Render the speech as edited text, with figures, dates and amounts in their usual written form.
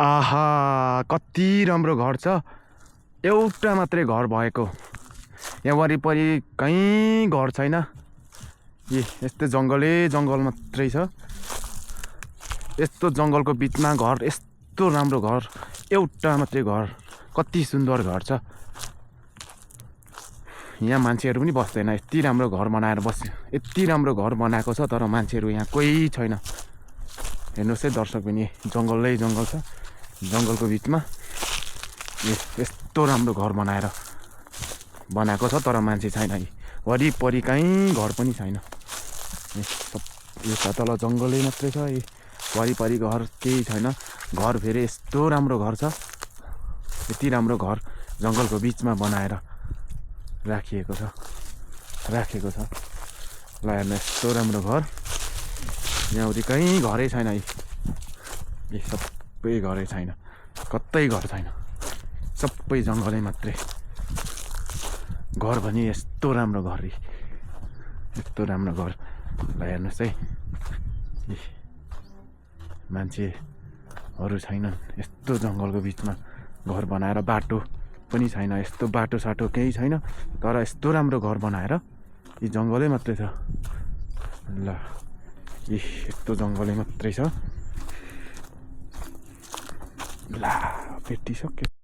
आहा कति राम्रो घर छ। एउटा मात्रै घर भएको। यहाँ वरिपरि कहीँ घर छैन। यस्तो जङ्गल मात्रै छ। यस्तो जङ्गलको बिचमा घर, यस्तो राम्रो घर, एउटा मात्रै घर। कति सुन्दर घर छ। यहाँ मान्छेहरू पनि बस्दैन। यति राम्रो घर बनाएर यति राम्रो घर बनाएको छ, तर मान्छेहरू यहाँ कोही छैन। हेर्नुहोस् है दर्शक पनि, जङ्गलै जङ्गल छ। जङ्गलको बिचमा यस्तो राम्रो घर बनाएको छ, तर मान्छे छैन। वरिपरि कहीँ घर पनि छैन। यो तल जङ्गलै मात्रै छ। वरिपरि घर केही छैन। घर फेरि यस्तो राम्रो घर छ। यति राम्रो घर जङ्गलको बिचमा बनाएर राखेको छ। ल हेर्नु, यस्तो राम्रो घर। यहाँउति कहीँ घरै छैन। सबै घरै छैन, कतै घर छैन। सबै जङ्गलै मात्रै। घर भने यस्तो राम्रो घर, यस्तो राम्रो घर। ल हेर्नुहोस् है, मान्छेहरू छैनन्। यस्तो जङ्गलको बिचमा घर बनाएर, बाटो पनि छैन। यस्तो बाटो साटो केही छैन, तर यस्तो राम्रो घर बनाएर यी जङ्गलै मात्रै छ। ल यस्तो जङ्गलै मात्रै छ। ला भेटिसक्यो।